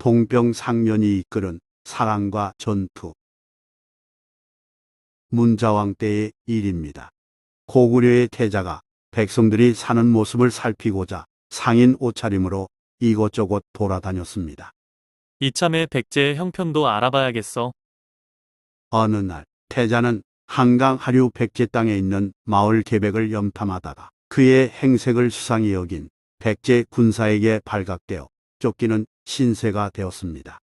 동병상련이 이끌은 사랑과 전투. 문자왕 때의 일입니다. 고구려의 태자가 백성들이 사는 모습을 살피고자 상인 옷차림으로 이곳저곳 돌아다녔습니다. 이참에 백제의 형편도 알아봐야겠어. 어느 날 태자는 한강 하류 백제 땅에 있는 마을 계백을 염탐하다가 그의 행색을 수상히 여긴 백제 군사에게 발각되어 쫓기는 신세가 되었습니다.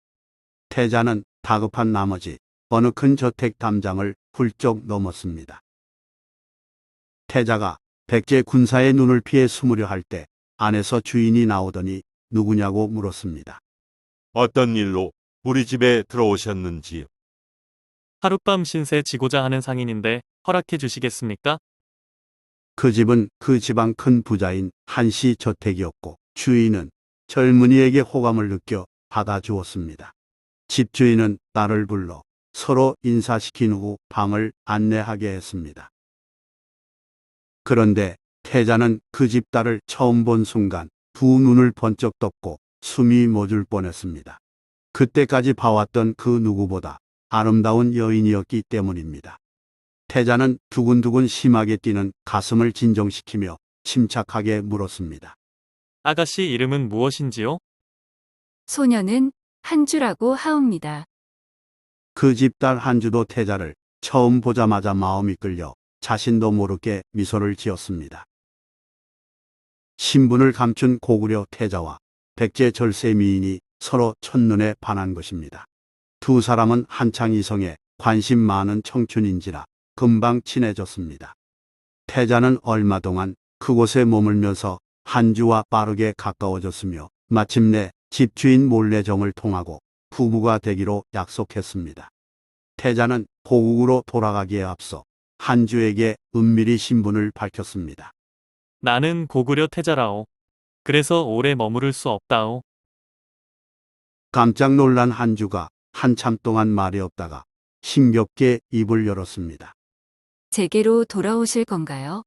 태자는 다급한 나머지 어느 큰 저택 담장을 훌쩍 넘었습니다. 태자가 백제 군사의 눈을 피해 숨으려 할 때 안에서 주인이 나오더니 누구냐고 물었습니다. 어떤 일로 우리 집에 들어오셨는지요? 하룻밤 신세 지고자 하는 상인인데 허락해 주시겠습니까? 그 집은 그 지방 큰 부자인 한씨 저택이었고 주인은 젊은이에게 호감을 느껴 받아주었습니다. 집주인은 딸을 불러 서로 인사시킨 후 방을 안내하게 했습니다. 그런데 태자는 그 집 딸을 처음 본 순간 두 눈을 번쩍 떴고 숨이 멎을 뻔했습니다. 그때까지 봐왔던 그 누구보다 아름다운 여인이었기 때문입니다. 태자는 두근두근 심하게 뛰는 가슴을 진정시키며 침착하게 물었습니다. 아가씨 이름은 무엇인지요? 소녀는 한주라고 하옵니다. 그 집 딸 한주도 태자를 처음 보자마자 마음이 끌려 자신도 모르게 미소를 지었습니다. 신분을 감춘 고구려 태자와 백제 절세 미인이 서로 첫눈에 반한 것입니다. 두 사람은 한창 이성에 관심 많은 청춘인지라 금방 친해졌습니다. 태자는 얼마 동안 그곳에 머물면서 한주와 빠르게 가까워졌으며 마침내 집주인 몰래 정을 통하고 부부가 되기로 약속했습니다. 태자는 고국으로 돌아가기에 앞서 한주에게 은밀히 신분을 밝혔습니다. 나는 고구려 태자라오. 그래서 오래 머무를 수 없다오. 깜짝 놀란 한주가 한참 동안 말이 없다가 힘겹게 입을 열었습니다. 제게로 돌아오실 건가요?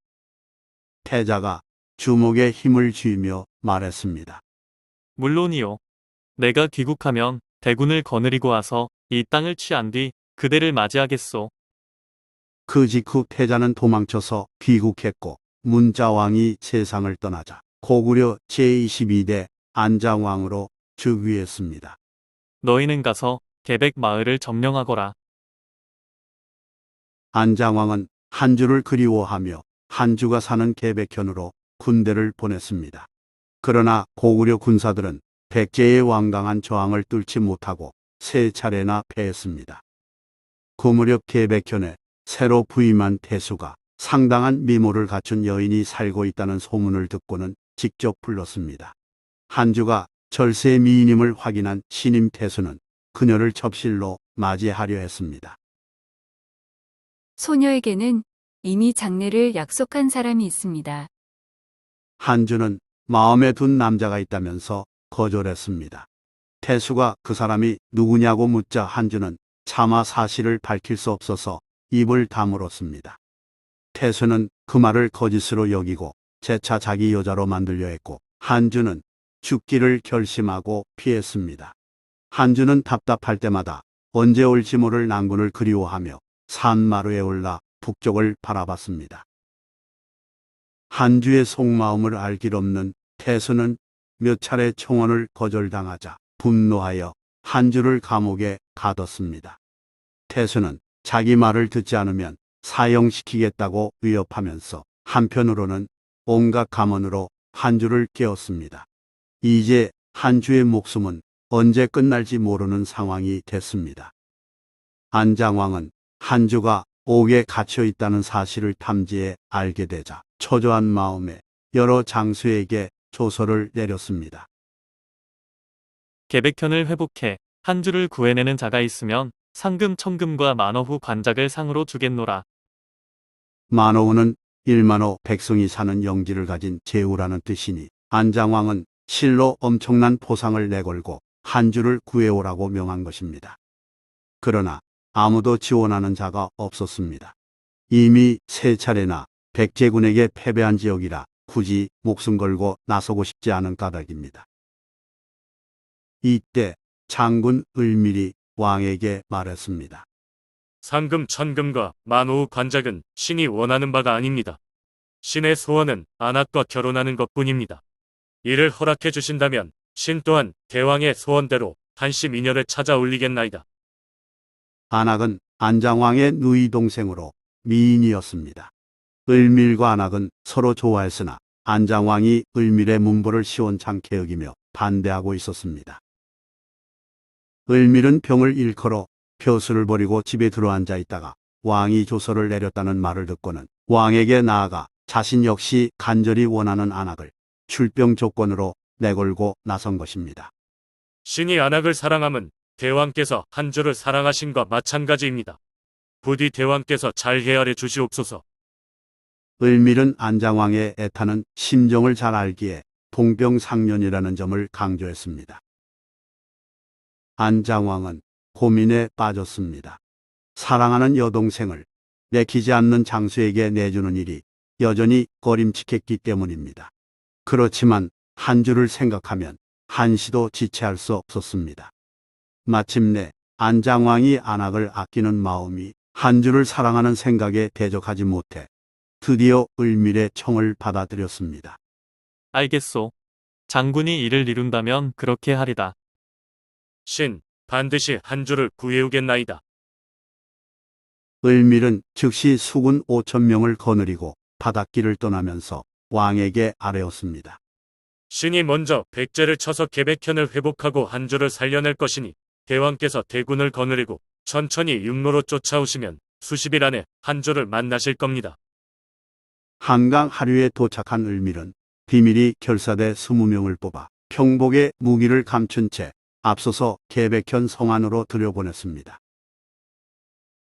태자가 주먹에 힘을 쥐며 말했습니다. 물론이요. 내가 귀국하면 대군을 거느리고 와서 이 땅을 취한 뒤 그대를 맞이하겠소. 그 직후 태자는 도망쳐서 귀국했고 문자왕이 세상을 떠나자 고구려 제22대 안장왕으로 즉위했습니다. 너희는 가서 계백 마을을 점령하거라. 안장왕은 한주를 그리워하며 한주가 사는 계백현으로 군대를 보냈습니다. 그러나 고구려 군사들은 백제의 완강한 저항을 뚫지 못하고 세 차례나 패했습니다. 그 무렵 계백현에 새로 부임한 태수가 상당한 미모를 갖춘 여인이 살고 있다는 소문을 듣고는 직접 불렀습니다. 한주가 절세 미인임을 확인한 신임 태수는 그녀를 접실로 맞이하려 했습니다. 소녀에게는 이미 장례를 약속한 사람이 있습니다. 한주는 마음에 둔 남자가 있다면서 거절했습니다. 태수가 그 사람이 누구냐고 묻자 한주는 차마 사실을 밝힐 수 없어서 입을 다물었습니다. 태수는 그 말을 거짓으로 여기고 재차 자기 여자로 만들려 했고 한주는 죽기를 결심하고 피했습니다. 한주는 답답할 때마다 언제 올지 모를 난군을 그리워하며 산마루에 올라 북쪽을 바라봤습니다. 한주의 속마음을 알 길 없는 태수는 몇 차례 청혼을 거절당하자 분노하여 한주를 감옥에 가뒀습니다. 태수는 자기 말을 듣지 않으면 사형시키겠다고 위협하면서 한편으로는 온갖 감언으로 한주를 깨웠습니다. 이제 한주의 목숨은 언제 끝날지 모르는 상황이 됐습니다. 안장왕은 한주가 옥에 갇혀 있다는 사실을 탐지해 알게 되자 초조한 마음에 여러 장수에게 조서를 내렸습니다. 계백현을 회복해 한주를 구해내는 자가 있으면 상금 천금과 만어후 관작을 상으로 주겠노라. 만어우는 1만호 백성이 사는 영지를 가진 제후라는 뜻이니 안장왕은 실로 엄청난 포상을 내걸고 한주를 구해오라고 명한 것입니다. 그러나 아무도 지원하는 자가 없었습니다. 이미 세 차례나 백제군에게 패배한 지역이라 굳이 목숨 걸고 나서고 싶지 않은 까닭입니다. 이때 장군 을밀이 왕에게 말했습니다. 상금 천금과 만호의 관작은 신이 원하는 바가 아닙니다. 신의 소원은 안악과 결혼하는 것뿐입니다. 이를 허락해 주신다면 신 또한 대왕의 소원대로 한시 미녀를 찾아 올리겠나이다. 안악은 안장왕의 누이 동생으로 미인이었습니다. 을밀과 안악은 서로 좋아했으나 안장왕이 을밀의 문보를 시원찮게 여기며 반대하고 있었습니다. 을밀은 병을 일컬어 벼슬을 버리고 집에 들어앉아 있다가 왕이 조서를 내렸다는 말을 듣고는 왕에게 나아가 자신 역시 간절히 원하는 안악을 출병 조건으로 내걸고 나선 것입니다. 신이 안악을 사랑함은 대왕께서 한주를 사랑하신과 마찬가지입니다. 부디 대왕께서 잘 헤아려 주시옵소서. 을밀은 안장왕의 애타는 심정을 잘 알기에 동병상련이라는 점을 강조했습니다. 안장왕은 고민에 빠졌습니다. 사랑하는 여동생을 내키지 않는 장수에게 내주는 일이 여전히 꺼림칙했기 때문입니다. 그렇지만 한주를 생각하면 한시도 지체할 수 없었습니다. 마침내 안장왕이 안악을 아끼는 마음이 한주를 사랑하는 생각에 대적하지 못해 드디어 을밀의 청을 받아들였습니다. 알겠소. 장군이 이를 이룬다면 그렇게 하리다. 신, 반드시 한주를 구해오겠나이다. 을밀은 즉시 수군 5,000명을 거느리고 바닷길을 떠나면서 왕에게 아뢰었습니다. 신이 먼저 백제를 쳐서 개백현을 회복하고 한주를 살려낼 것이니 대왕께서 대군을 거느리고 천천히 육로로 쫓아오시면 수십일 안에 한주를 만나실 겁니다. 한강 하류에 도착한 을밀은 비밀이 결사대 20명을 뽑아 평복에 무기를 감춘 채 앞서서 개백현 성 안으로 들여보냈습니다.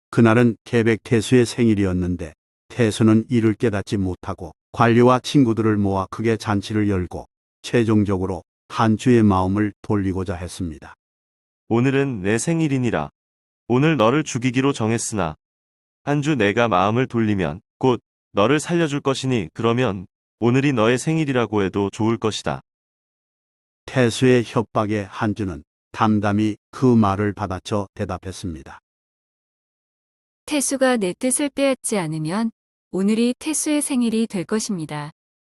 그날은 개백 태수의 생일이었는데 태수는 이를 깨닫지 못하고 관리와 친구들을 모아 크게 잔치를 열고 최종적으로 한주의 마음을 돌리고자 했습니다. 오늘은 내 생일이니라. 오늘 너를 죽이기로 정했으나 한주 내가 마음을 돌리면 곧 너를 살려줄 것이니 그러면 오늘이 너의 생일이라고 해도 좋을 것이다. 태수의 협박에 한주는 담담히 그 말을 받아쳐 대답했습니다. 태수가 내 뜻을 빼앗지 않으면 오늘이 태수의 생일이 될 것입니다.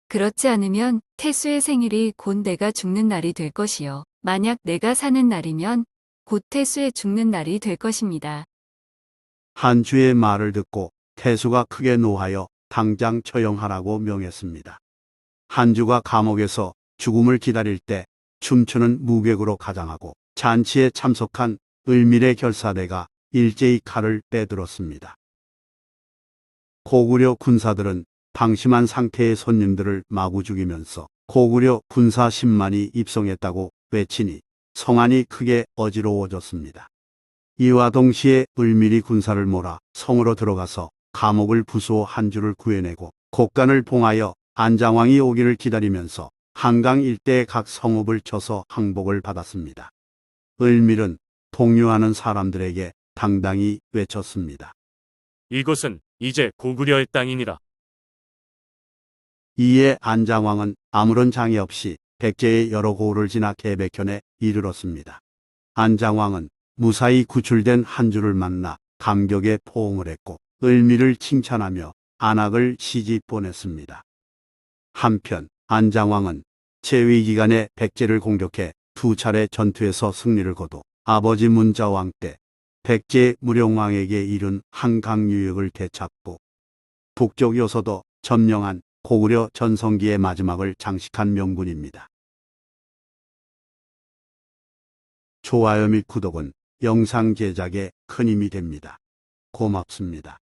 그렇지 않으면 태수의 생일이 곧 내가 죽는 날이 될 것이요. 만약 내가 사는 날이면 곧 태수의 죽는 날이 될 것입니다. 한주의 말을 듣고 태수가 크게 노하여 당장 처형하라고 명했습니다. 한주가 감옥에서 죽음을 기다릴 때 춤추는 무객으로 가장하고 잔치에 참석한 을밀의 결사대가 일제히 칼을 빼들었습니다. 고구려 군사들은 방심한 상태의 손님들을 마구 죽이면서 고구려 군사 10만이 입성했다고 외치니 성안이 크게 어지러워졌습니다. 이와 동시에 을밀이 군사를 몰아 성으로 들어가서 감옥을 부수어 한주를 구해내고 곡간을 봉하여 안장왕이 오기를 기다리면서 한강 일대의 각 성읍을 쳐서 항복을 받았습니다. 을밀은 동요하는 사람들에게 당당히 외쳤습니다. 이곳은 이제 고구려의 땅이니라. 이에 안장왕은 아무런 장애 없이 백제의 여러 고을을 지나 개백현에 이르렀습니다. 안장왕은 무사히 구출된 한주를 만나 감격에 포옹을 했고 을밀을 칭찬하며 안악을 시집 보냈습니다. 한편 안장왕은 재위 기간에 백제를 공격해 2차례 전투에서 승리를 거두 아버지 문자왕 때 백제 무령왕에게 이룬 한강 유역을 되찾고 북쪽 요소도 점령한 고구려 전성기의 마지막을 장식한 명군입니다. 좋아요 및 구독은 영상 제작에 큰 힘이 됩니다. 고맙습니다.